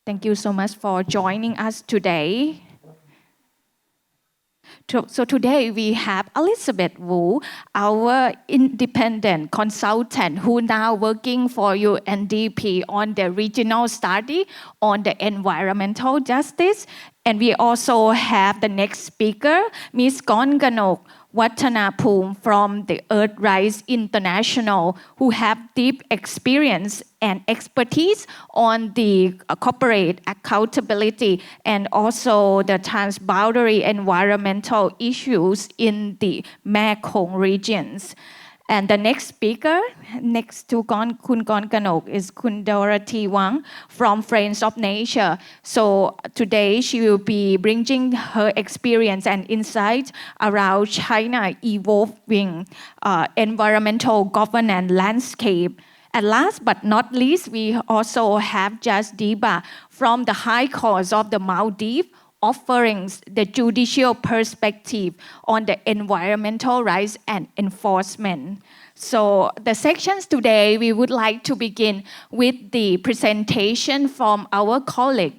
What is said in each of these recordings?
Thank you so much for joining us today. So today we have Elizabeth Wu, our independent consultant who now working for UNDP on the regional study on the environmental justice. And we also have the next speaker, Ms. Gonganok Watanapum from the Earthrise International, who have deep experience and expertise on the corporate accountability and also the transboundary environmental issues in the Mekong regions. And the next speaker, next to Kun Kanok, is Kun Dorothy Wang from Friends of Nature. So today she will be bringing her experience and insights around China evolving environmental governance landscape. And last but not least, we also have Judge Diba from the High Court of the Maldives, offering the judicial perspective on the environmental rights and enforcement. So the sections today, we would like to begin with the presentation from our colleague,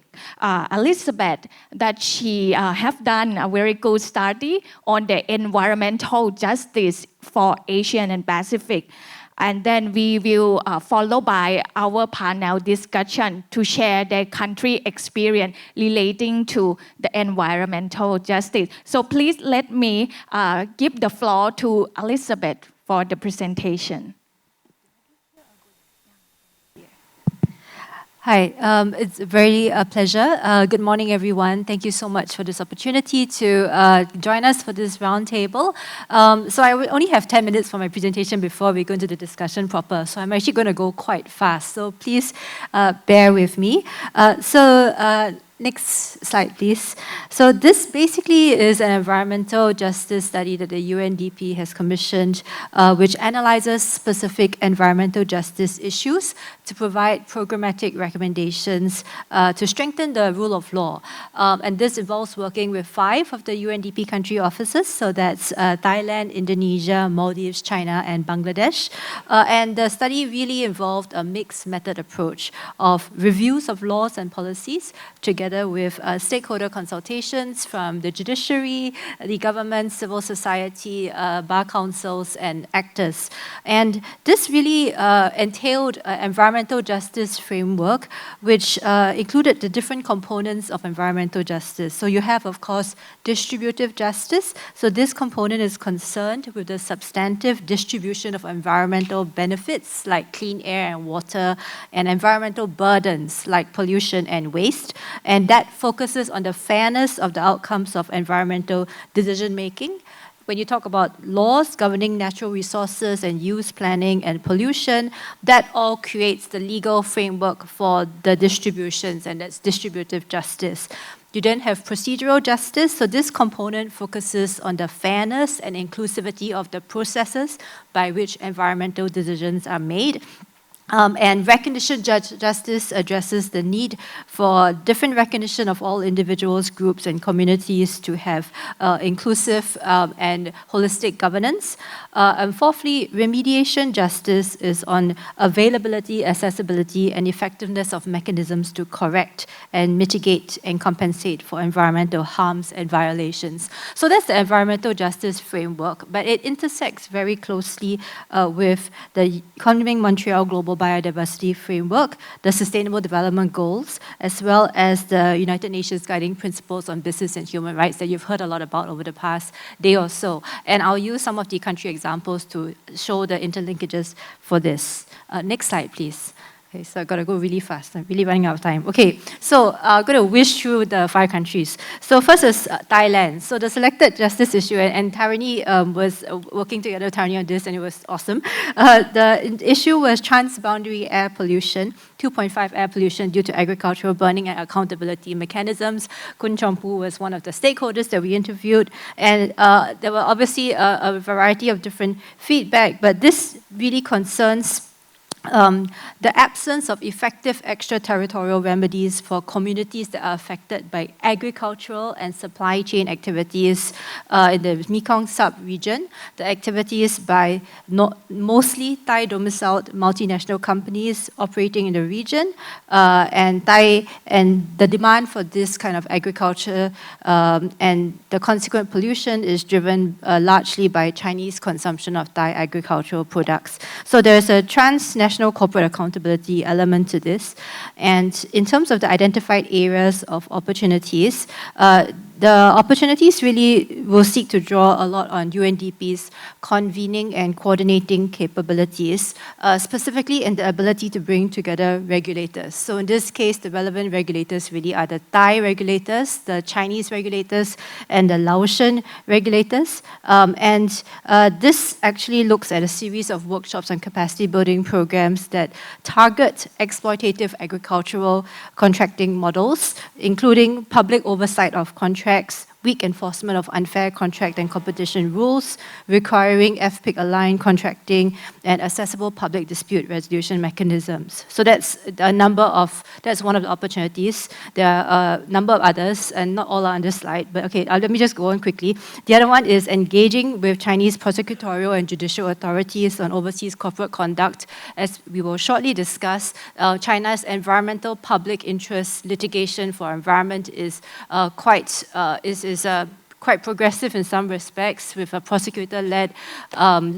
Elizabeth, that she have done a very good study on the environmental justice for Asian and Pacific. And then we will follow by our panel discussion to share their country experience relating to the environmental justice. So please let me give the floor to Elizabeth for the presentation. Hi, it's very a pleasure. Good morning, everyone. Thank you so much for this opportunity to join us for this roundtable. So I will only have 10 minutes for my presentation before we go into the discussion proper. So I'm actually going to go quite fast. So please bear with me. Next slide, please. So this basically is an environmental justice study that the UNDP has commissioned, which analyzes specific environmental justice issues to provide programmatic recommendations to strengthen the rule of law. And this involves working with 5 of the UNDP country offices, so that's Thailand, Indonesia, Maldives, China, and Bangladesh. And the study really involved a mixed method approach of reviews of laws and policies together with stakeholder consultations from the judiciary, the government, civil society, bar councils, and actors. And this really entailed an environmental justice framework, which included the different components of environmental justice. So you have, of course, distributive justice. So this component is concerned with the substantive distribution of environmental benefits like clean air and water, and environmental burdens like pollution and waste. And that focuses on the fairness of the outcomes of environmental decision making. When you talk about laws governing natural resources and use planning and pollution, that all creates the legal framework for the distributions, and that's distributive justice. You then have procedural justice. So this component focuses on the fairness and inclusivity of the processes by which environmental decisions are made. And recognition justice addresses the need for different recognition of all individuals, groups, and communities to have inclusive and holistic governance. And fourthly, remediation justice is on availability, accessibility, and effectiveness of mechanisms to correct and mitigate and compensate for environmental harms and violations. So that's the environmental justice framework, but it intersects very closely with the Kunming-Montreal Global Biodiversity Framework, the Sustainable Development Goals, as well as the United Nations Guiding Principles on Business and Human Rights that you've heard a lot about over the past day or so. And I'll use some of the country examples to show the interlinkages for this. Next slide, please. Okay, so I've got to go really fast. I'm really running out of time. Okay, so I'm going to whisk through the 5 countries. So first is Thailand. So the selected justice issue, and Tarini was working together with Tarini on this, and it was awesome. The issue was transboundary air pollution, 2.5 air pollution due to agricultural burning and accountability mechanisms. Kun Chompu was one of the stakeholders that we interviewed, and there were obviously a variety of different feedback, but this really concerns the absence of effective extraterritorial remedies for communities that are affected by agricultural and supply chain activities in the Mekong sub-region, the activities by mostly Thai-domiciled multinational companies operating in the region, and the demand for this kind of agriculture and the consequent pollution is driven largely by Chinese consumption of Thai agricultural products. So there's a transnational corporate accountability element to this. And in terms of the identified areas of opportunities, the opportunities really will seek to draw a lot on UNDP's convening and coordinating capabilities, specifically in the ability to bring together regulators. So in this case, the relevant regulators really are the Thai regulators, the Chinese regulators, and the Laotian regulators. This actually looks at a series of workshops and capacity building programs that target exploitative agricultural contracting models, including public oversight of contracts, weak enforcement of unfair contract and competition rules, requiring FPIC-aligned contracting, and accessible public dispute resolution mechanisms. So that's one of the opportunities. There are a number of others, and not all are on this slide, but okay, let me just go on quickly. The other one is engaging with Chinese prosecutorial and judicial authorities on overseas corporate conduct. As we will shortly discuss, China's environmental public interest litigation for environment is quite progressive in some respects, with a prosecutor-led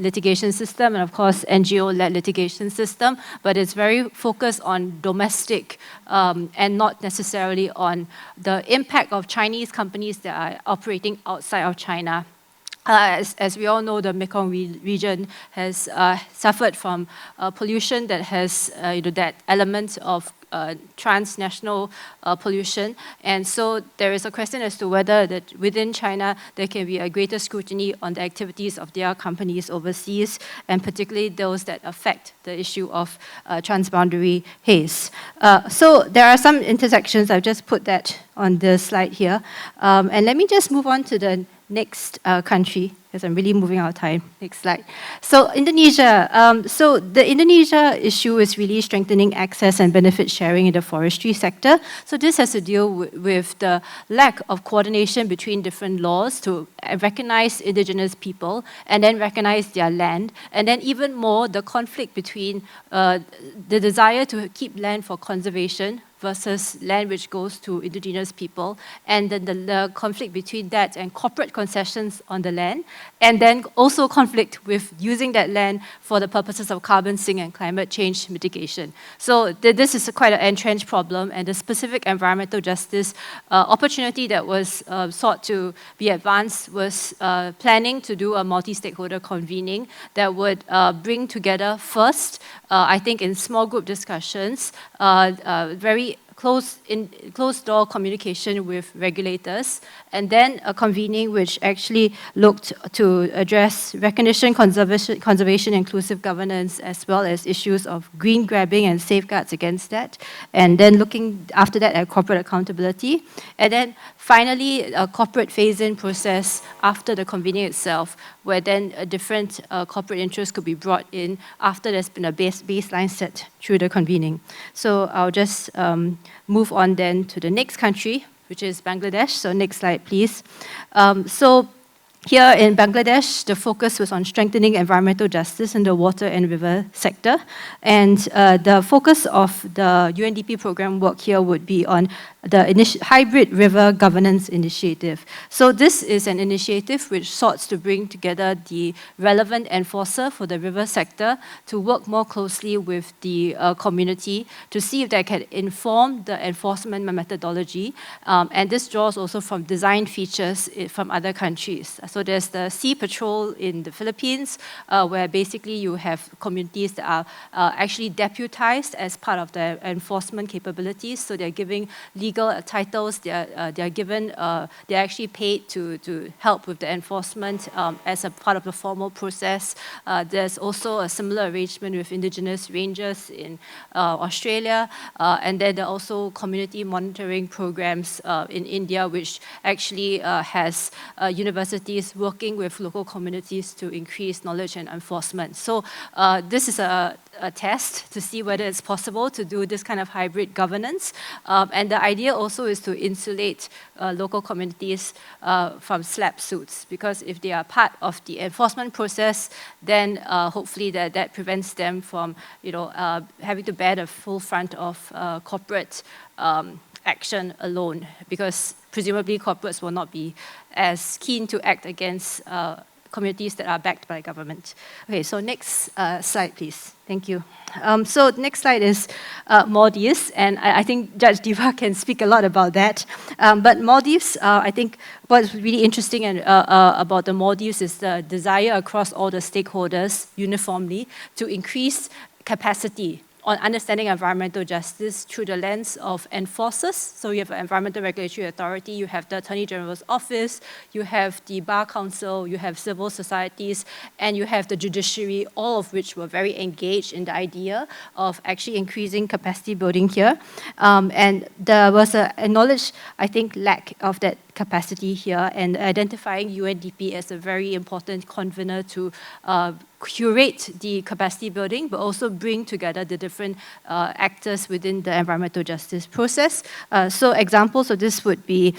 litigation system and, of course, NGO-led litigation system, but it's very focused on domestic and not necessarily on the impact of Chinese companies that are operating outside of China. As we all know, the Mekong region has suffered from pollution that has that element of transnational pollution. And so there is a question as to whether that within China there can be a greater scrutiny on the activities of their companies overseas, and particularly those that affect the issue of transboundary haze. So there are some intersections. I've just put that on the slide here. And let me just move on to the next country, because I'm really moving out of time. Next slide. So Indonesia. So the Indonesia issue is really strengthening access and benefit sharing in the forestry sector. So this has to deal with the lack of coordination between different laws to recognize indigenous people and then recognize their land. And then even more, the conflict between the desire to keep land for conservation versus land which goes to indigenous people, and then the conflict between that and corporate concessions on the land, and then also conflict with using that land for the purposes of carbon sink and climate change mitigation. So this is quite an entrenched problem, and the specific environmental justice opportunity that was sought to be advanced was planning to do a multi-stakeholder convening that would bring together first, I think in small group discussions, very closed-door communication with regulators, and then a convening which actually looked to address recognition, conservation, inclusive governance, as well as issues of green grabbing and safeguards against that, and then looking after that at corporate accountability, and then finally a corporate phase-in process after the convening itself, where then a different corporate interest could be brought in after there's been a baseline set through the convening. So I'll just move on then to the next country, which is Bangladesh. So next slide, please. So here in Bangladesh, the focus was on strengthening environmental justice in the water and river sector. And the focus of the UNDP program work here would be on the Hybrid River Governance Initiative. So this is an initiative which sought to bring together the relevant enforcer for the river sector to work more closely with the community to see if they can inform the enforcement methodology. And this draws also from design features from other countries. So there's the Sea Patrol in the Philippines, where basically you have communities that are actually deputized as part of the enforcement capabilities. So they're giving legal titles, they're given, they're actually paid to help with the enforcement as a part of the formal process. There's also a similar arrangement with indigenous rangers in Australia, and then there are also community monitoring programs in India, which actually has universities authorities working with local communities to increase knowledge and enforcement. So this is a test to see whether it's possible to do this kind of hybrid governance. And the idea also is to insulate local communities from slap suits, because if they are part of the enforcement process, then hopefully that prevents them from having to bear the full front of corporate action alone, because presumably corporates will not be as keen to act against communities that are backed by government. Okay, so next slide, please. Thank you. So next slide is Maldives, and I think Judge Diva can speak a lot about that. But Maldives, I think what's really interesting about the Maldives is the desire across all the stakeholders uniformly to increase capacity on understanding environmental justice through the lens of enforcers. So you have an Environmental Regulatory Authority, you have the Attorney General's Office, you have the Bar Council, you have civil societies, and you have the judiciary, all of which were very engaged in the idea of actually increasing capacity building here. And there was an acknowledged, I think, lack of that capacity here, and identifying UNDP as a very important convener to curate the capacity building, but also bring together the different actors within the environmental justice process. So examples of this would be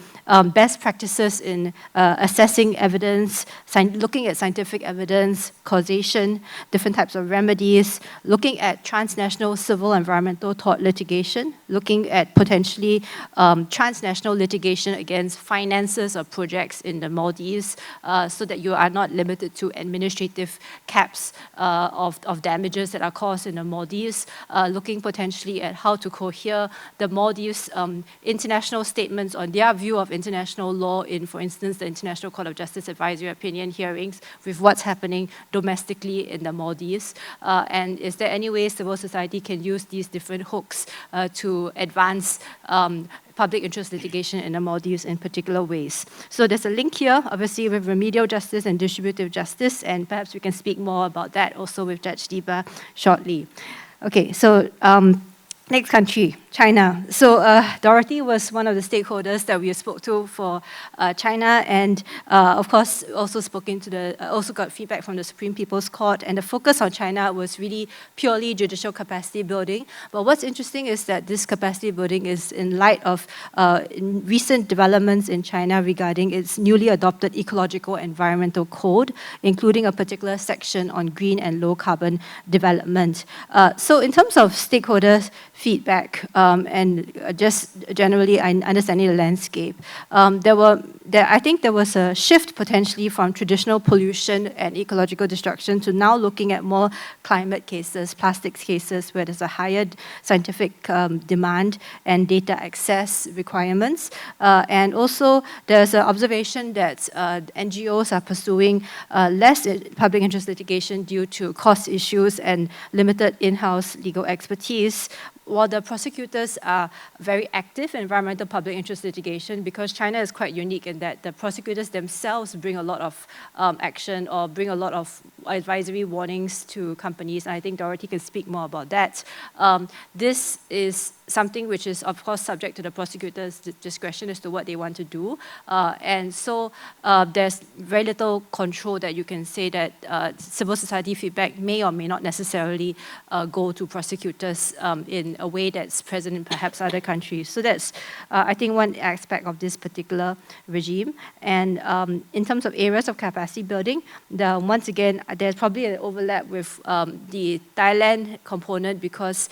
best practices in assessing evidence, looking at scientific evidence, causation, different types of remedies, looking at transnational civil environmental tort litigation, looking at potentially transnational litigation against finances of projects in the Maldives, so that you are not limited to administrative caps of damages that are caused in the Maldives, looking potentially at how to cohere the Maldives international statements on their view of international law in, for instance, the International Court of Justice Advisory Opinion hearings with what's happening domestically in the Maldives. And is there any way civil society can use these different hooks to advance public interest litigation in the Maldives in particular ways? So there's a link here, obviously, with remedial justice and distributive justice, and perhaps we can speak more about that also with Judge Diba shortly. Okay, so next country, China. So Dorothy was one of the stakeholders that we spoke to for China, and of course also also got feedback from the Supreme People's Court, and the focus on China was really purely judicial capacity building. But what's interesting is that this capacity building is in light of recent developments in China regarding its newly adopted ecological environmental code, including a particular section on green and low carbon development. So in terms of stakeholders' feedback, and just generally understanding the landscape, I think there was a shift potentially from traditional pollution and ecological destruction to now looking at more climate cases, plastics cases, where there's a higher scientific demand and data access requirements. And also there's an observation that NGOs are pursuing less public interest litigation due to cost issues and limited in-house legal expertise, while the prosecutors are very active in environmental public interest litigation, because China is quite unique in that the prosecutors themselves bring a lot of action or bring a lot of advisory warnings to companies. And I think Dorothy can speak more about that. This is something which is, of course, subject to the prosecutor's discretion as to what they want to do. And so there's very little control that you can say that civil society feedback may or may not necessarily go to prosecutors in a way that's present in perhaps other countries. So that's, I think, one aspect of this particular regime. And in terms of areas of capacity building, once again, there's probably an overlap with the Thailand component, because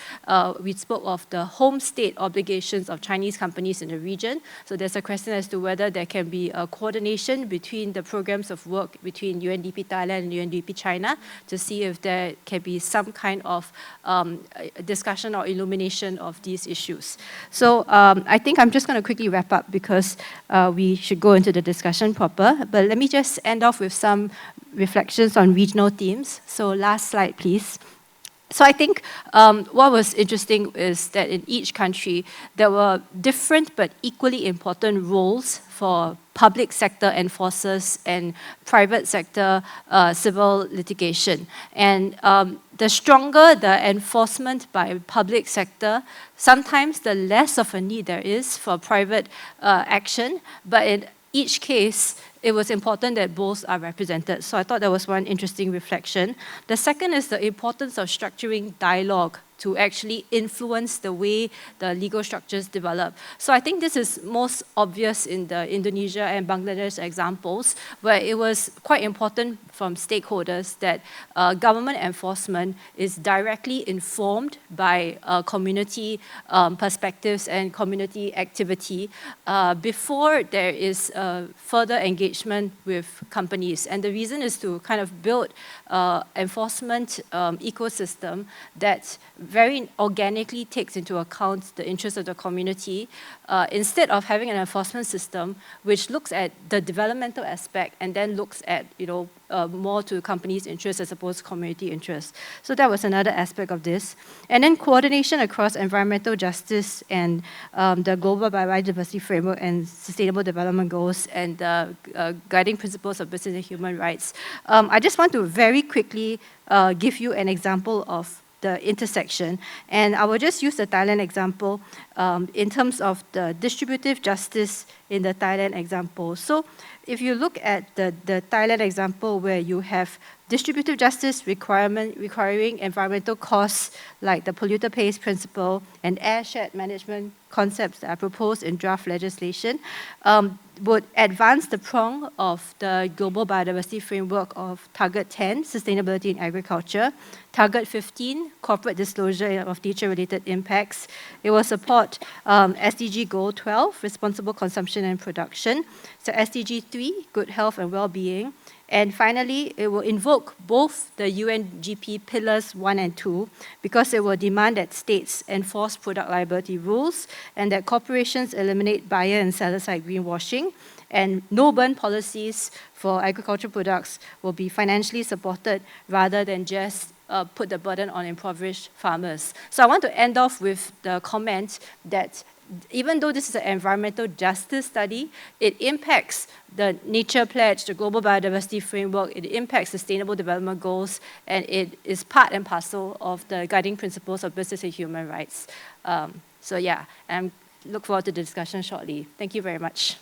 we spoke of the home state obligations of Chinese companies in the region. So there's a question as to whether there can be a coordination between the programs of work between UNDP Thailand and UNDP China to see if there can be some kind of discussion or illumination of these issues. So I think I'm just going to quickly wrap up, because we should go into the discussion proper. But let me just end off with some reflections on regional themes. So last slide, please. So I think what was interesting is that in each country, there were different but equally important roles for public sector enforcers and private sector civil litigation. And the stronger the enforcement by public sector, sometimes the less of a need there is for private action, but each case, it was important that both are represented. So I thought that was one interesting reflection. The second is the importance of structuring dialogue to actually influence the way the legal structures develop. So I think this is most obvious in the Indonesia and Bangladesh examples, where it was quite important from stakeholders that government enforcement is directly informed by community perspectives and community activity before there is further engagement with companies. And the reason is to kind of build enforcement ecosystem that very organically takes into account the interests of the community instead of having an enforcement system which looks at the developmental aspect and then looks at more to companies' interests as opposed to community interests. So that was another aspect of this. And then coordination across environmental justice and the Global Biodiversity Framework and Sustainable Development Goals and the guiding principles of business and human rights. I just want to very quickly give you an example of the intersection. And I will just use the Thailand example in terms of the distributive justice in the Thailand example. So if you look at the Thailand example where you have distributive justice requiring environmental costs like the polluter pays principle and airshed management concepts that are proposed in draft legislation, would advance the prong of the Global Biodiversity Framework of Target 10, Sustainability in Agriculture, Target 15, Corporate Disclosure of Nature-Related Impacts. It will support SDG Goal 12, Responsible Consumption and Production, so SDG 3, Good Health and Well-Being, and finally, it will invoke both the UNGP Pillars 1 and 2 because it will demand that states enforce product liability rules and that corporations eliminate buyer and seller side greenwashing, and no-burn policies for agricultural products will be financially supported rather than just put the burden on impoverished farmers. So I want to end off with the comment that even though this is an environmental justice study, it impacts the Nature Pledge, the Global Biodiversity Framework, it impacts Sustainable Development Goals, and it is part and parcel of the guiding principles of business and human rights. So yeah, and look forward to the discussion shortly. Thank you very much.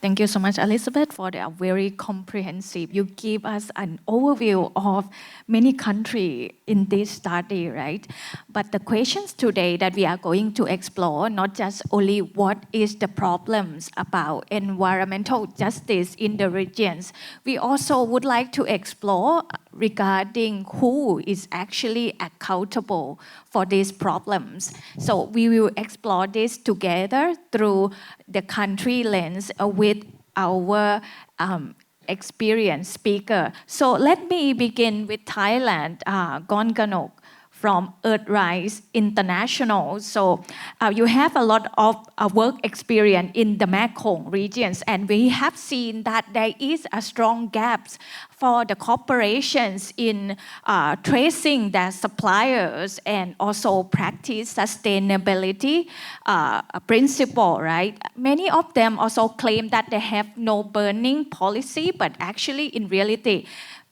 Thank you so much, Elizabeth, for the very comprehensive. You give us an overview of many countries in this study, right? But the questions today that we are going to explore, not just only what is the problems about environmental justice in the regions, we also would like to explore regarding who is actually accountable for these problems. So we will explore this together through the country lens with our experienced speaker. So let me begin with Thailand, Gonganok from Earthrise International. So you have a lot of work experience in the Mekong regions, and we have seen that there is a strong gap for the corporations in tracing their suppliers and also practice sustainability principle, right? Many of them also claim that they have no burning policy, but actually in reality,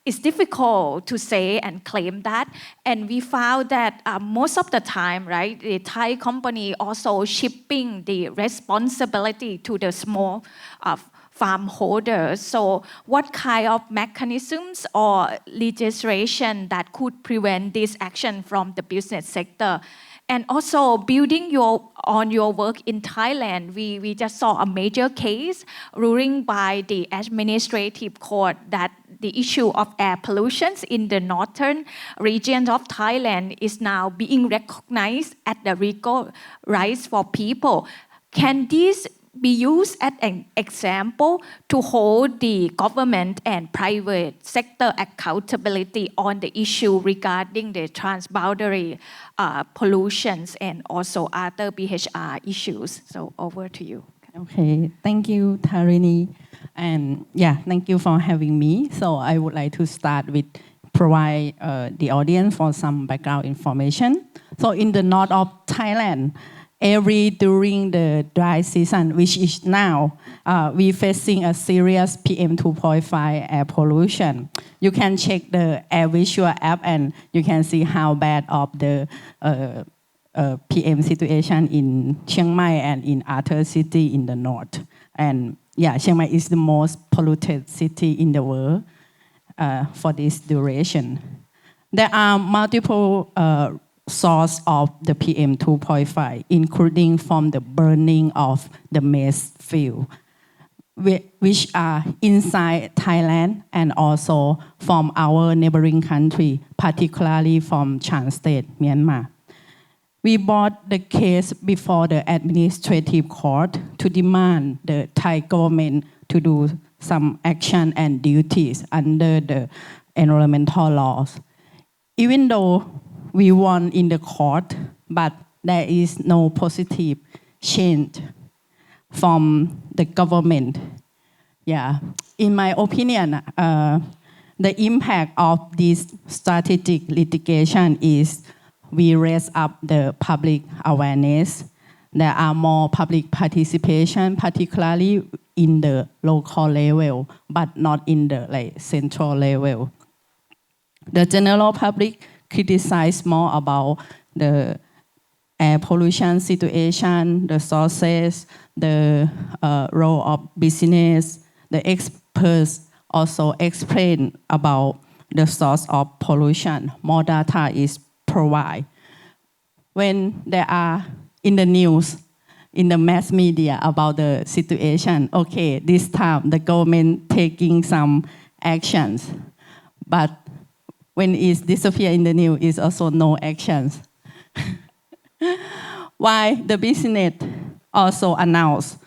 it's difficult to say and claim that. And we found that most of the time, right, the Thai company also shipping the responsibility to the small farm holders. So what kind of mechanisms or legislation that could prevent this action from the business sector? And also building on your work in Thailand, we just saw a major case ruling by the administrative court that the issue of air pollution in the northern region of Thailand is now being recognized as the legal rights for people. Can this be used as an example to hold the government and private sector accountability on the issue regarding the transboundary pollutions and also other BHR issues? So over to you. Okay, thank you, Tarini. And yeah, thank you for having me. So I would like to start with provide the audience for some background information. So in the north of Thailand, during the dry season, which is now, we facing a serious PM 2.5 air pollution. You can check the Air Visual app and you can see how bad of the PM situation in Chiang Mai and in other cities in the north. And yeah, Chiang Mai is the most polluted city in the world for this duration. There are multiple sources of the PM 2.5, including from the burning of the maize field, which are inside Thailand and also from our neighboring country, particularly from Chan State, Myanmar. We brought the case before the administrative court to demand the Thai government to do some action and duties under the environmental laws. Even though we won in the court, but there is no positive change from the government. Yeah, in my opinion, the impact of this strategic litigation is we raise up the public awareness. There are more public participation, particularly in the local level, but not in the central level. The general public criticize more about the air pollution situation, the sources, the role of business. The experts also explain about the source of pollution. More data is provided. When there are in the news, in the mass media about the situation, okay, this time the government taking some actions, but when it's disappear in the news, is also no actions. Why the business also announced,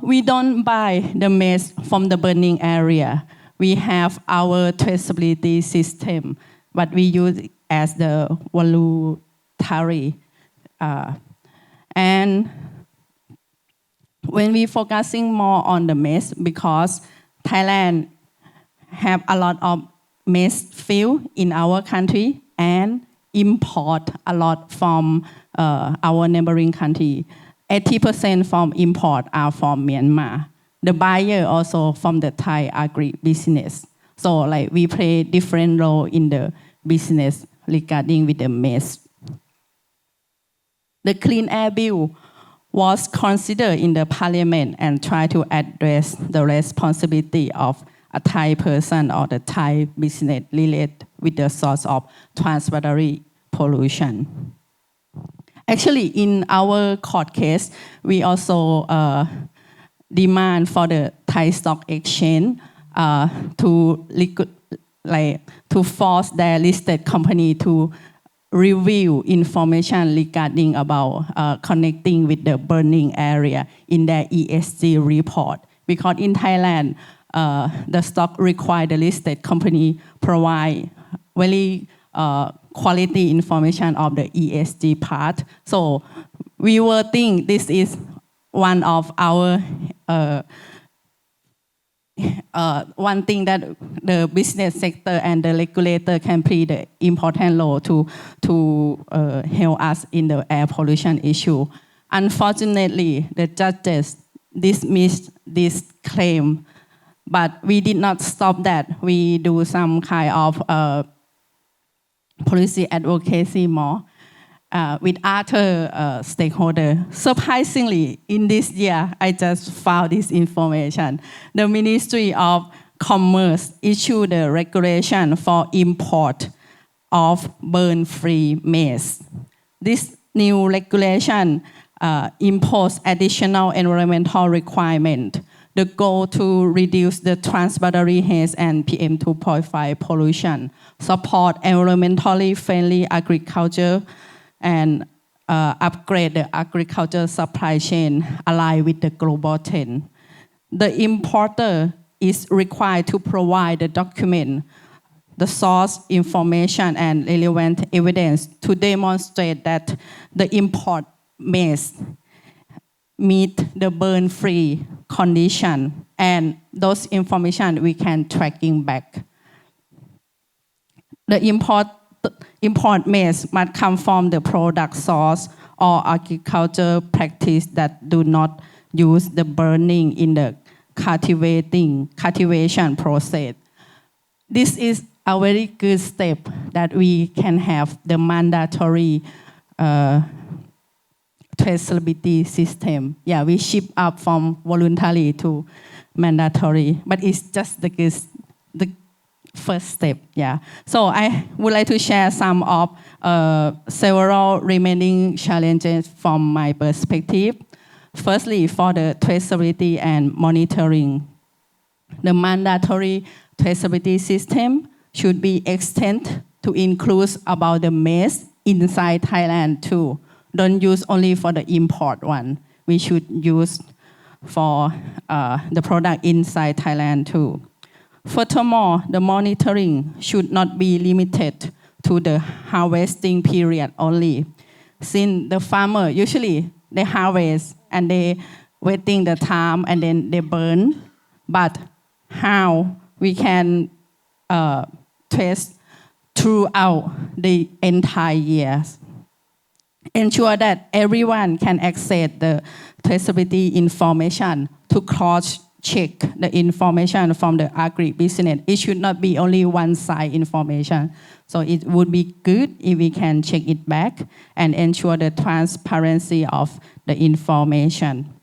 we don't buy the maize from the burning area. We have our traceability system, but we use it as the voluntary. And when we focusing more on the maize, because Thailand have a lot of maize field in our country and import a lot from our neighboring country. 80% from import are from Myanmar. The buyer also from the Thai agri-business. So we play different role in the business regarding with the maize. The Clean Air Bill was considered in the parliament and tried to address the responsibility of a Thai person or the Thai business related with the source of transboundary pollution. Actually, in our court case, we also demand for the Thai Stock Exchange to force their listed company to review information regarding about connecting with the burning area in their ESG report. Because in Thailand, the stock require the listed company provide very quality information of the ESG part. So we were think this is one of our one thing that the business sector and the regulator can play the important role to help us in the air pollution issue. Unfortunately, the judges dismissed this claim, but we did not stop that. We do some kind of policy advocacy more with other stakeholders. Surprisingly, in this year, I just found this information. The Ministry of Commerce issued a regulation for import of burn-free maize. This new regulation impose additional environmental requirement. The goal to reduce the transboundary haze and PM 2.5 pollution, support environmentally friendly agriculture, and upgrade the agriculture supply chain aligned with the global trend. The importer is required to provide the document, the source information, and relevant evidence to demonstrate that the import maize meet the burn-free condition, and those information we can tracking back. The import maize must come from the product source or agriculture practice that do not use the burning in the cultivation process. This is a very good step that we can have the mandatory to traceability system. Yeah, we shift up from voluntary to mandatory, but it's just the first step. Yeah. So I would like to share some of several remaining challenges from my perspective. Firstly, for the traceability and monitoring, the mandatory traceability system should be extended to include about the maize inside Thailand too. Don't use only for the import one. We should use for the product inside Thailand too. Furthermore, the monitoring should not be limited to the harvesting period only. Since the farmer usually they harvest and they waiting the time and then they burn, but how we can trace throughout the entire years. Ensure that everyone can access the traceability information to cross-check the information from the agri-business. It should not be only one-side information. So it would be good if we can check it back and ensure the transparency of the information.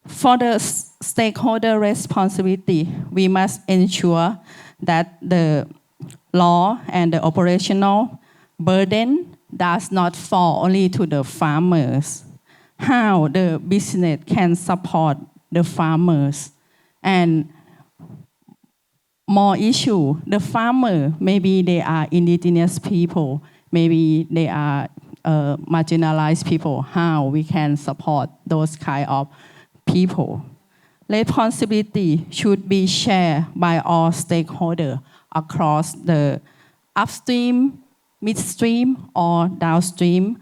For the stakeholder responsibility, we must ensure that the law and the operational burden does not fall only to the farmers. How the business can support the farmers. And more issue, the farmer, maybe they are indigenous people, maybe they are marginalized people. How we can support those kind of people. Responsibility should be shared by all stakeholders across the upstream, midstream, or downstream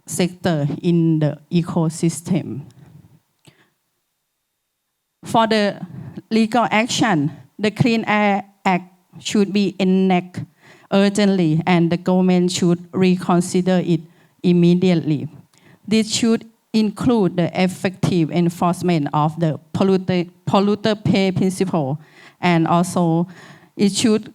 sector in the ecosystem. For the legal action, the Clean Air Act should be enacted urgently and the government should reconsider it immediately. This should include the effective enforcement of the polluter pay principle, and also it should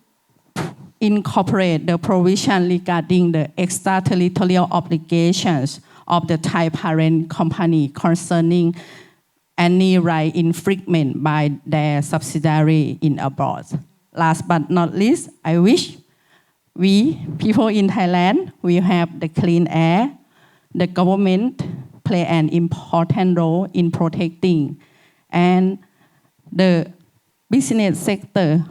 incorporate the provision regarding the extraterritorial obligations of the Thai parent company concerning any right infringement by their subsidiary in abroad. Last but not least, I wish we, people in Thailand, will have the clean air. The government play an important role in protecting, and the business sector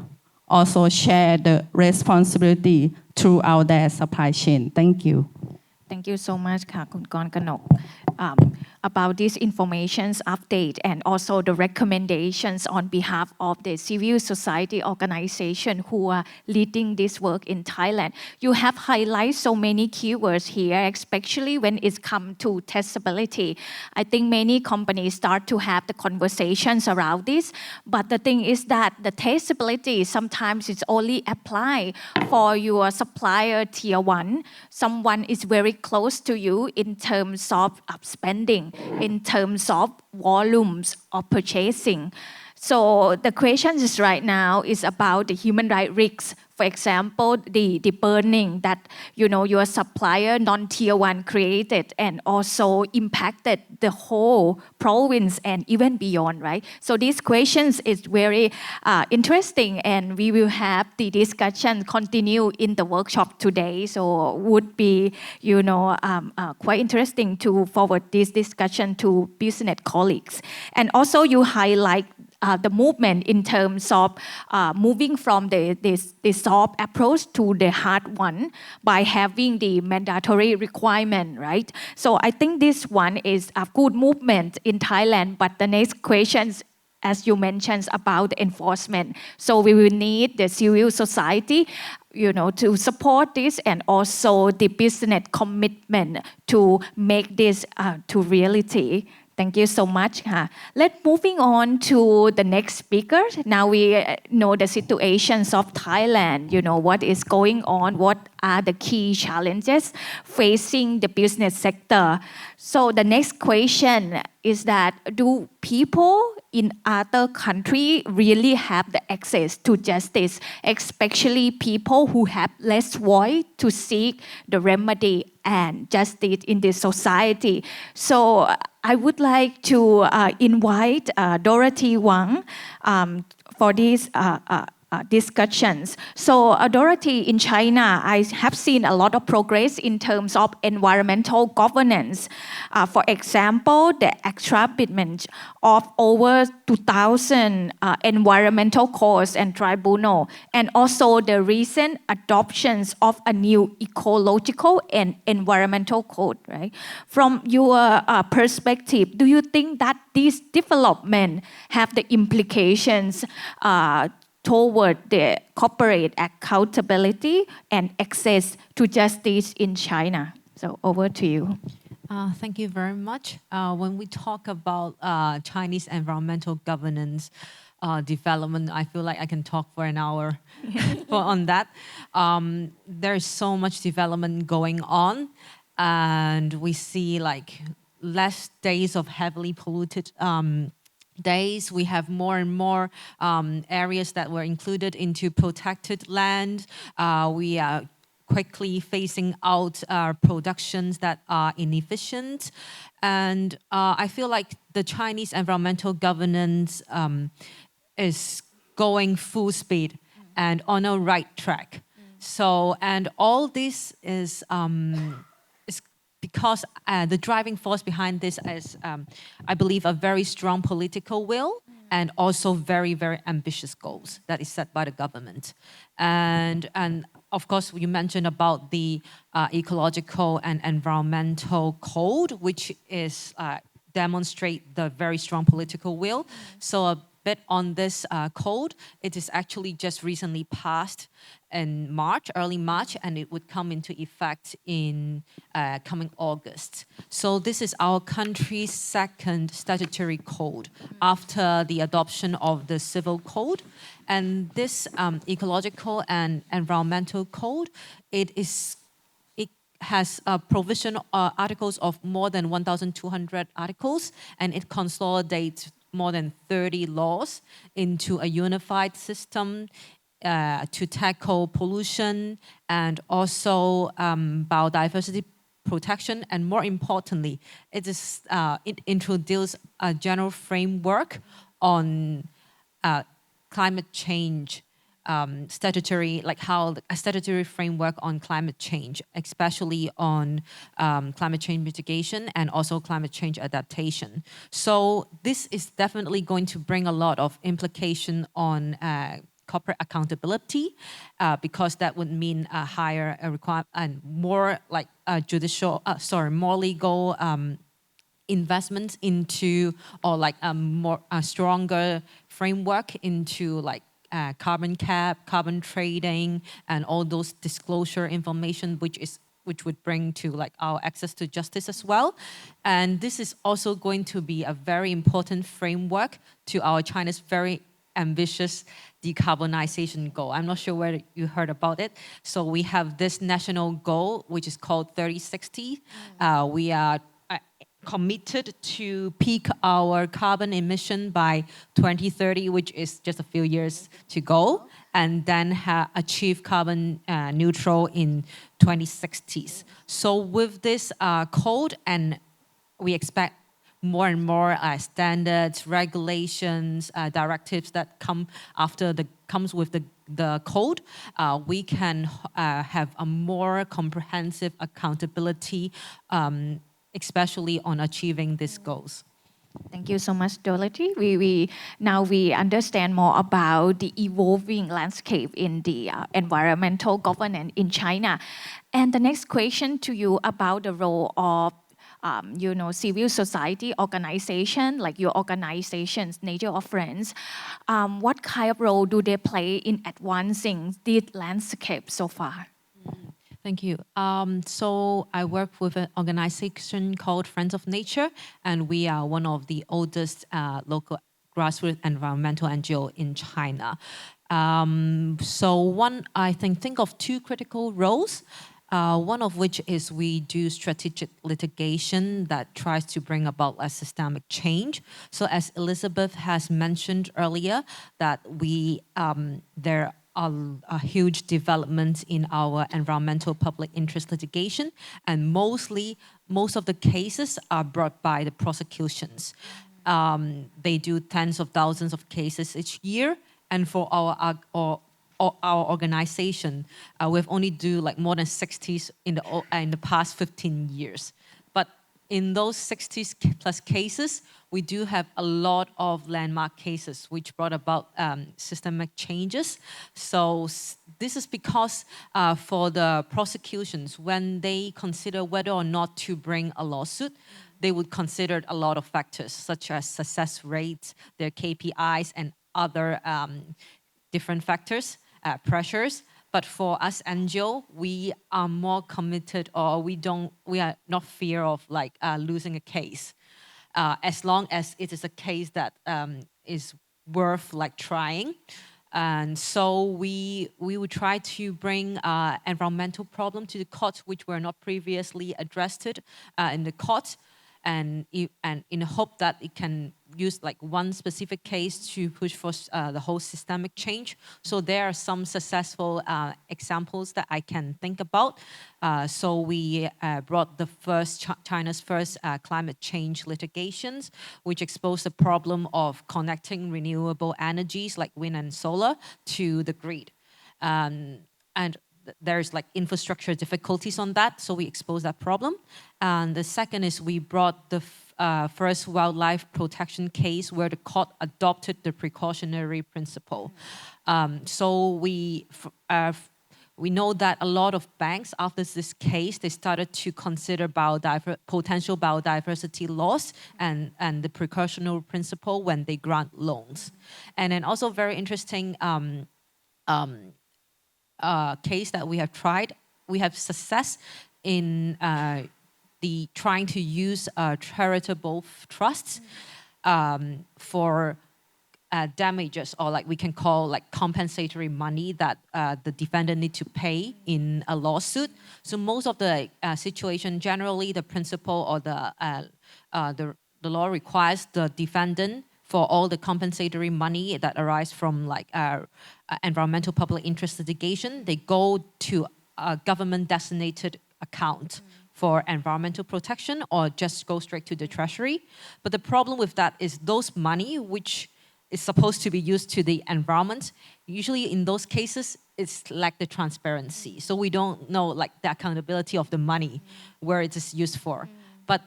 also share the responsibility throughout their supply chain. Thank you. Thank you so much ค่ะคุณกรณ์กนก about this information's update and also the recommendations on behalf of the civil society organization who are leading this work in Thailand. You have highlighted so many keywords here, especially when it comes to testability. I think many companies start to have the conversations around this, but the thing is that the testability sometimes it's only applied for your supplier tier 1. Someone is very close to you in terms of spending, in terms of volumes of purchasing. So the question is right now is about the human rights risks. For example, the burning that your supplier non-tier 1 created and also impacted the whole province and even beyond, right? So these questions is very interesting, and we will have the discussion continue in the workshop today. So would be quite interesting to forward this discussion to business colleagues. And also you highlight the movement in terms of moving from the soft approach to the hard one by having the mandatory requirement, right? So I think this one is a good movement in Thailand, but the next question, as you mentioned, about the enforcement. So we will need the civil society, to support this, and also the business commitment to make this to reality. Thank you so much. Let's moving on to the next speaker. Now we know the situations of Thailand, what is going on, what are the key challenges facing the business sector? So the next question is that do people in other countries really have the access to justice, especially people who have less voice to seek the remedy and justice in this society? So I would like to invite Dorothy Wang for these discussions. So Dorothy, in China, I have seen a lot of progress in terms of environmental governance. For example, the establishment of over 2,000 environmental courts and tribunal, and also the recent adoptions of a new ecological and environmental code. Right? From your perspective, do you think that these developments have the implications toward the corporate accountability and access to justice in China? So over to you. Thank you very much. When we talk about Chinese environmental governance development, I feel like I can talk for an hour on that. There's so much development going on, and we see like less days of heavily polluted days. We have more and more areas that were included into protected land. We are quickly phasing out productions that are inefficient. And I feel like the Chinese environmental governance is going full speed and on a right track. So, and all this is because the driving force behind this is, I believe, a very strong political will and also very, very ambitious goals that is set by the government. And of course, you mentioned about the ecological and environmental code, which is demonstrate the very strong political will. So a bit on this code, it is actually just recently passed in March, early March, and it would come into effect in coming August. So this is our country's second statutory code after the adoption of the civil code. And this ecological and environmental code, it has provision articles of more than 1,200 articles, and it consolidates more than 30 laws into a unified system to tackle pollution and also biodiversity protection. And more importantly, it introduced a general framework on climate change statutory, like how a statutory framework on climate change, especially on climate change mitigation and also climate change adaptation. So this is definitely going to bring a lot of implication on corporate accountability, because that would mean a higher requirement and more like more legal investments into, or like a stronger framework into like carbon cap, carbon trading, and all those disclosure information, which would bring to like our access to justice as well. And this is also going to be a very important framework to our China's very ambitious decarbonization goal. I'm not sure whether you heard about it. So we have this national goal, which is called 3060. We are committed to peak our carbon emission by 2030, which is just a few years to go, and then achieve carbon neutral in 2060s. So with this code, and we expect more and more standards, regulations, directives that comes with the code, we can have a more comprehensive accountability, especially on achieving these goals. Thank you so much, Dorothy. We understand more about the evolving landscape in the environmental governance in China. And the next question to you about the role of civil society organization, like your organization's Nature of Friends. What kind of role do they play in advancing this landscape so far? Thank you. So I work with an organization called Friends of Nature, and we are one of the oldest local grassroots environmental NGO in China. So one, I think of two critical roles. One of which is we do strategic litigation that tries to bring about a systemic change. So as Elizabeth has mentioned earlier, that there are a huge development in our environmental public interest litigation, and most of the cases are brought by the prosecutions. They do tens of thousands of cases each year, and for our organization, we've only do like more than 60 in the past 15 years. But in those 60 plus cases, we do have a lot of landmark cases which brought about systemic changes. So this is because for the prosecutions, when they consider whether or not to bring a lawsuit, they would consider a lot of factors such as success rates, their KPIs, and other different factors, pressures. But for us NGO, we are more committed, or we are not fear of like losing a case, as long as it is a case that is worth like trying. And so we would try to bring environmental problem to the court, which were not previously addressed in the court, and in the hope that it can use like one specific case to push for the whole systemic change. So there are some successful examples that I can think about. So we brought the China's first climate change litigations, which exposed the problem of connecting renewable energies like wind and solar to the grid. And there's like infrastructure difficulties on that, so we expose that problem. And the second is we brought the first wildlife protection case where the court adopted the precautionary principle. So we know that a lot of banks, after this case, they started to consider potential biodiversity loss and the precautionary principle when they grant loans. And then also very interesting case that we have tried. We have success in the trying to use charitable trusts for damages, or like we can call like compensatory money that the defendant need to pay in a lawsuit. So most of the situation, generally the principle or the law requires the defendant for all the compensatory money that arise from like environmental public interest litigation, they go to a government designated account for environmental protection, or just go straight to the treasury. But the problem with that is those money, which is supposed to be used to the environment, usually in those cases, it's lack the transparency. So we don't know like the accountability of the money, where it is used for. But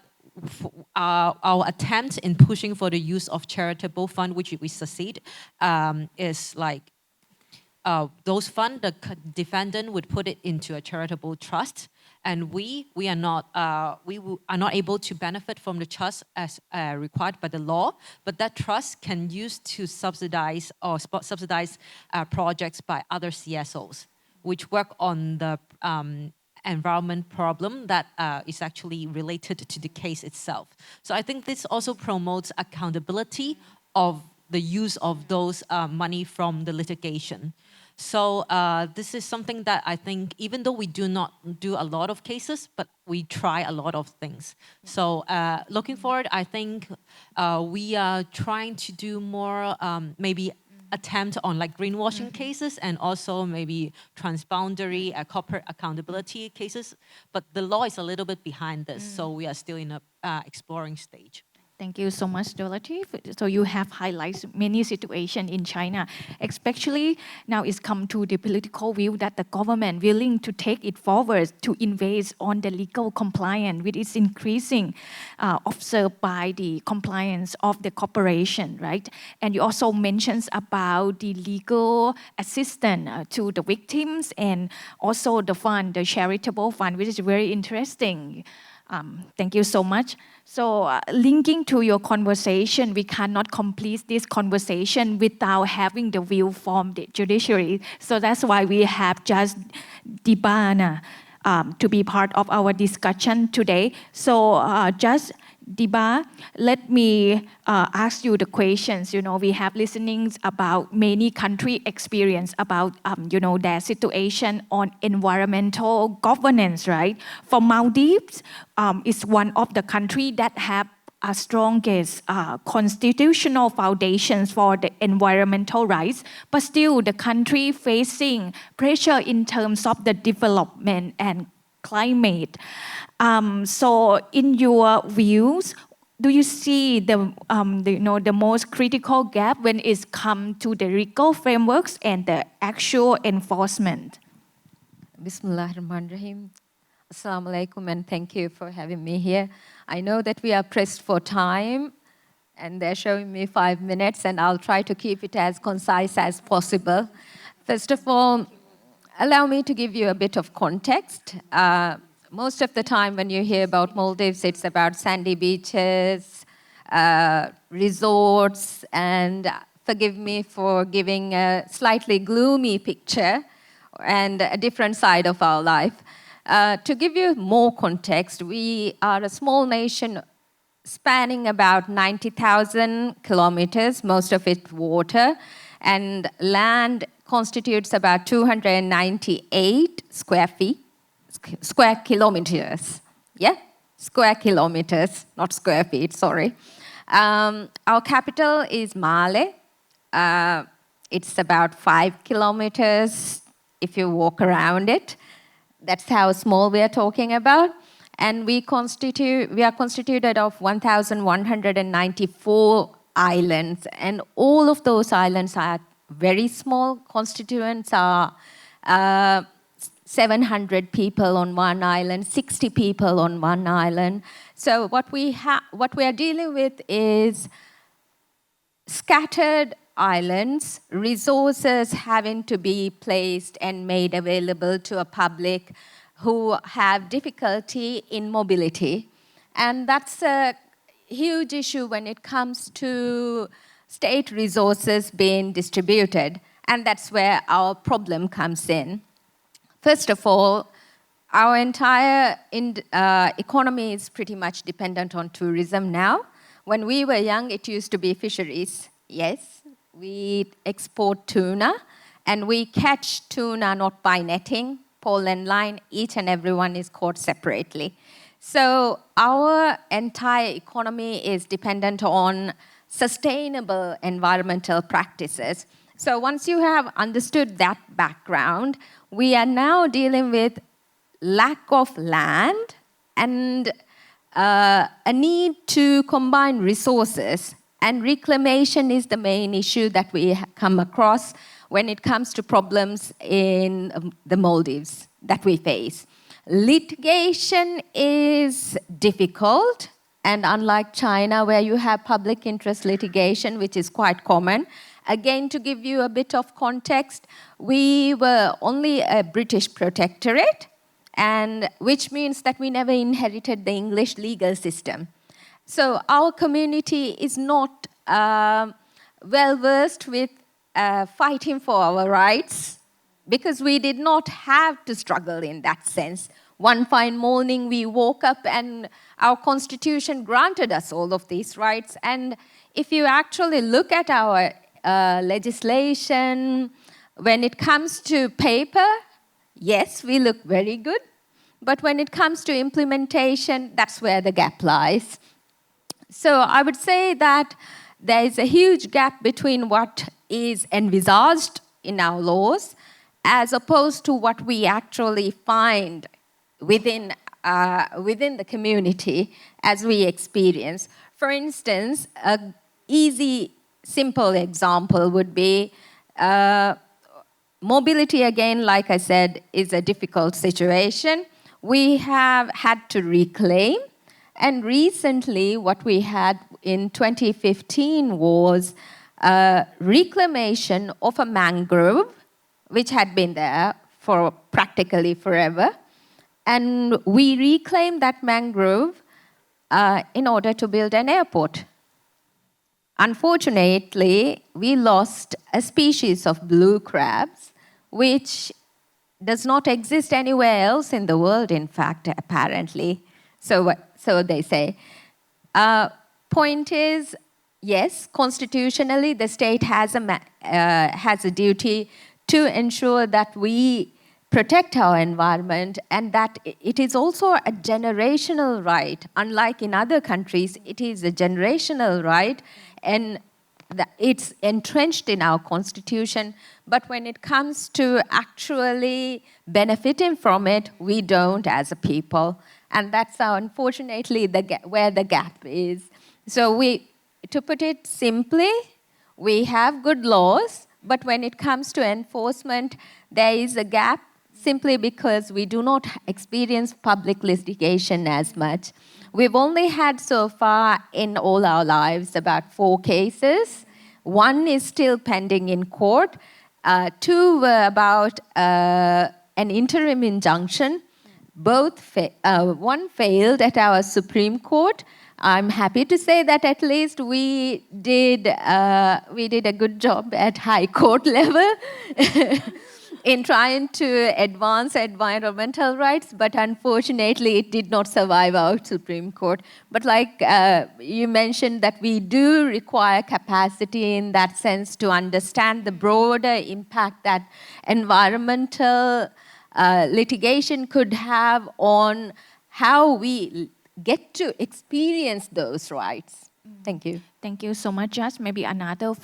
our attempt in pushing for the use of charitable fund, which we succeed, is like those funds, the defendant would put it into a charitable trust, and we are not able to benefit from the trust as required by the law. But that trust can use to subsidize projects by other CSOs, which work on the environment problem that is actually related to the case itself. So I think this also promotes accountability of the use of those money from the litigation. So this is something that I think, even though we do not do a lot of cases, but we try a lot of things. So looking forward, I think we are trying to do more, maybe attempt on like greenwashing cases, and also maybe transboundary corporate accountability cases. But the law is a little bit behind this, so we are still in a exploring stage. Thank you so much, Dorothy. So you have highlighted many situations in China, especially now it's come to the political view that the government willing to take it forward to invest on the legal compliance, which is increasing, observed by the compliance of the corporation, right? And you also mentioned about the legal assistance to the victims, and also the fund, the charitable fund, which is very interesting. Thank you so much. So linking to your conversation, we cannot complete this conversation without having the view from the judiciary. So that's why we have just Dibana to be part of our discussion today. So just Diba, let me ask you the questions. We have listenings about many country experience about, their situation on environmental governance, right? For Maldives, is one of the country that have a strongest constitutional foundations for the environmental rights, but still the country facing pressure in terms of the development and climate. So, in your views, do you see the most critical gap when it's come to the legal frameworks and the actual enforcement? Bismillahirrahmanirrahim. Assalamu alaikum and thank you for having me here. I know that we are pressed for time and they're showing me 5 minutes and I'll try to keep it as concise as possible. First of all, allow me to give you a bit of context. Most of the time when you hear about Maldives, it's about sandy beaches, resorts, and forgive me for giving a slightly gloomy picture and a different side of our life. To give you more context, we are a small nation spanning about 90,000 kilometers, most of it water, and land constitutes about 298 square kilometers. Yeah? Square kilometers, not square feet, sorry. Our capital is Male. It's about 5 kilometers if you walk around it. That's how small we are talking about. And we are constituted of 1,194 islands. And all of those islands are very small. Constituents are 700 people on one island, 60 people on one island. So what we are dealing with is scattered islands, resources having to be placed and made available to a public who have difficulty in mobility. And that's a huge issue when it comes to state resources being distributed. And that's where our problem comes in. First of all, our entire economy is pretty much dependent on tourism now. When we were young, it used to be fisheries. Yes, we export tuna, and we catch tuna not by netting, pole and line. Each and every one is caught separately. So our entire economy is dependent on sustainable environmental practices. So once you have understood that background, we are now dealing with lack of land and a need to combine resources. And reclamation is the main issue that we come across when it comes to problems in the Maldives that we face. Litigation is difficult, and unlike China, where you have public interest litigation, which is quite common, again, to give you a bit of context, we were only a British protectorate, and which means that we never inherited the English legal system. So our community is not well versed with fighting for our rights, because we did not have to struggle in that sense. One fine morning we woke up and our constitution granted us all of these rights. And if you actually look at our legislation, when it comes to paper, yes, we look very good. But when it comes to implementation, that's where the gap lies. So I would say that there is a huge gap between what is envisaged in our laws as opposed to what we actually find within the community as we experience. For instance, an easy, simple example would be mobility, again, like I said, is a difficult situation. We have had to reclaim. And recently, what we had in 2015 was reclamation of a mangrove, which had been there for practically forever. And we reclaimed that mangrove in order to build an airport. Unfortunately, we lost a species of blue crabs, which does not exist anywhere else in the world, in fact, apparently. So they say. Point is, yes, constitutionally, the state has a duty to ensure that we protect our environment, and that it is also a generational right. Unlike in other countries, it is a generational right, and it's entrenched in our constitution. But when it comes to actually benefiting from it, we don't as a people. And that's unfortunately where the gap is. So to put it simply, we have good laws, but when it comes to enforcement, there is a gap simply because we do not experience public litigation as much. We've only had so far in all our lives about 4 cases. 1 is still pending in court. 2 were about an interim injunction. One failed at our Supreme Court. I'm happy to say that at least we did a good job at High Court level in trying to advance environmental rights, but unfortunately it did not survive our Supreme Court. But like you mentioned, that we do require capacity in that sense to understand the broader impact that environmental litigation could have on how we get to experience those rights. Thank you. Thank you so much, Judge. Maybe another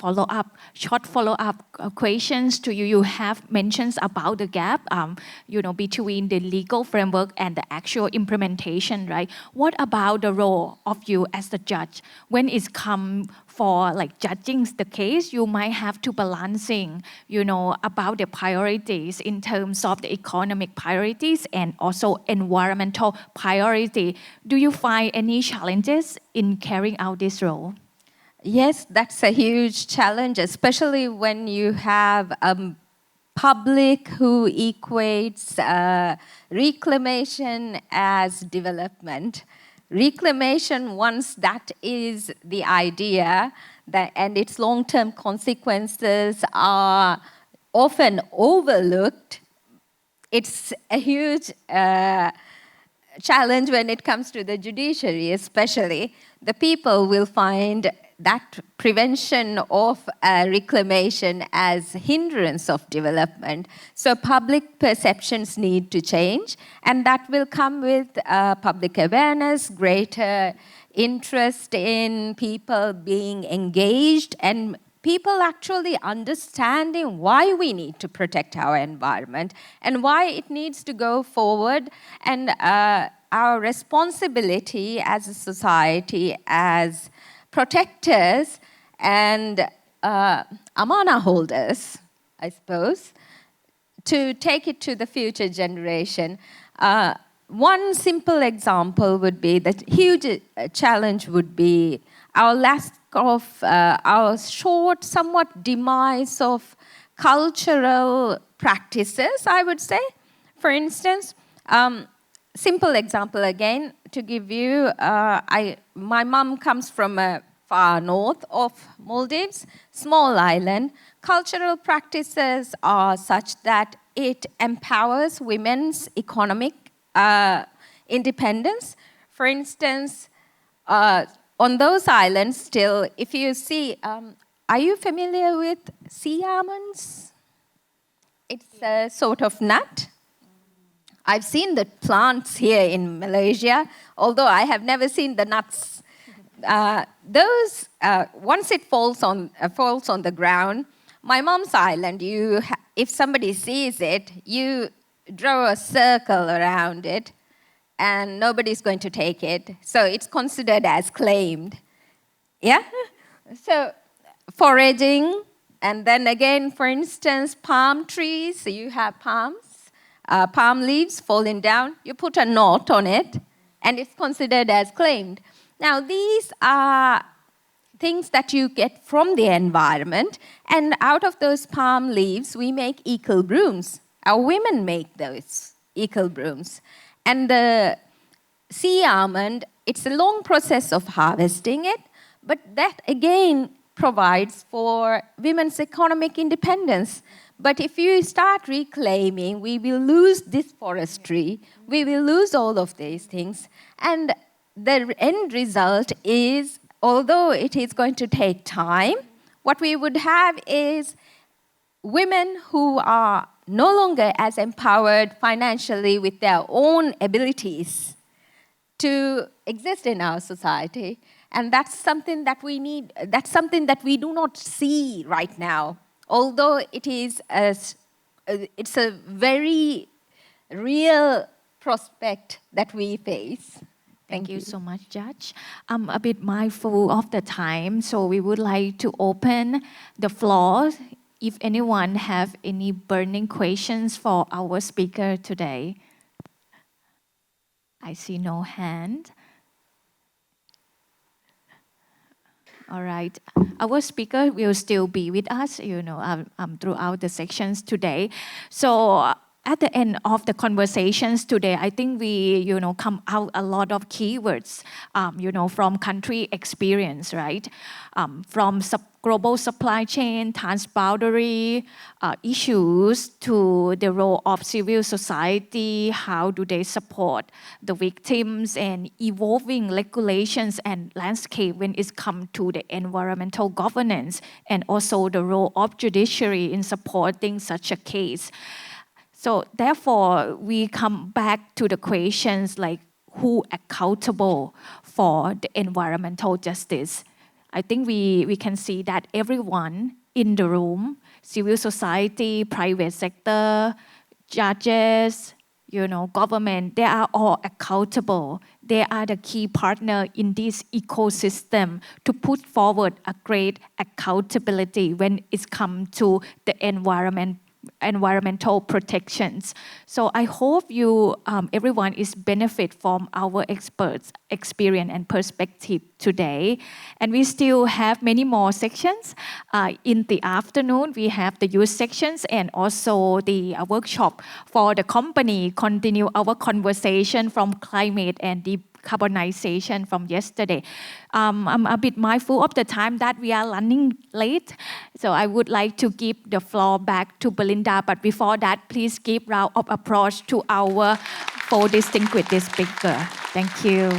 short follow-up questions to you. You have mentions about the gap, between the legal framework and the actual implementation, right? What about the role of you as the judge? When it's come for judging the case, you might have to balancing, about the priorities in terms of the economic priorities and also environmental priority. Do you find any challenges in carrying out this role? Yes, that's a huge challenge, especially when you have a public who equates reclamation as development. Reclamation, once that is the idea, and its long-term consequences are often overlooked, it's a huge challenge when it comes to the judiciary, especially. The people will find that prevention of reclamation as hindrance of development. So public perceptions need to change, and that will come with public awareness, greater interest in people being engaged, and people actually understanding why we need to protect our environment and why it needs to go forward, and our responsibility as a society, as protectors and amana holders, I suppose, to take it to the future generation. One simple example would be that huge challenge would be our lack of, our short, somewhat demise of cultural practices, I would say. For instance, simple example again to give you, my mom comes from a far north of Maldives, small island. Cultural practices are such that it empowers women's economic independence. For instance, on those islands still, if you see, are you familiar with sea almonds? It's a sort of nut. I've seen the plants here in Malaysia, although I have never seen the nuts. Those, once it falls on the ground, my mom's island, if somebody sees it, you draw a circle around it, and nobody's going to take it. So it's considered as claimed. Yeah? So foraging, and then again, for instance, palm trees. So you have palms. Palm leaves falling down, you put a knot on it, and it's considered as claimed. Now, these are things that you get from the environment, and out of those palm leaves, we make eco brooms. Our women make those eco brooms. And the sea almond, it's a long process of harvesting it, but that again provides for women's economic independence. But if you start reclaiming, we will lose this forestry, we will lose all of these things. And the end result is, although it is going to take time, what we would have is women who are no longer as empowered financially with their own abilities to exist in our society. And that's something that we need, that's something that we do not see right now, although it's a very real prospect that we face. Thank you so much, Judge. I'm a bit mindful of the time, so we would like to open the floor if anyone have any burning questions for our speaker today. I see no hand. All right. Our speaker will still be with us, throughout the sections today. So at the end of the conversations today, I think we, come out a lot of keywords, from country experience, right? From global supply chain, transboundary issues to the role of civil society, how do they support the victims, and evolving regulations and landscape when it comes to the environmental governance, and also the role of judiciary in supporting such a case. So therefore, we come back to the questions like who accountable for the environmental justice. I think we can see that everyone in the room, civil society, private sector, judges, government, they are all accountable. They are the key partner in this ecosystem to put forward a great accountability when it comes to the environmental protections. So I hope everyone is benefit from our experts' experience and perspective today. And we still have many more sections. In the afternoon, we have the youth sections and also the workshop for the company, continue our conversation from climate and decarbonization from yesterday. I'm a bit mindful of the time that we are running late. So I would like to give the floor back to Belinda. But before that, please give round of applause to our four distinguished speakers. Thank you.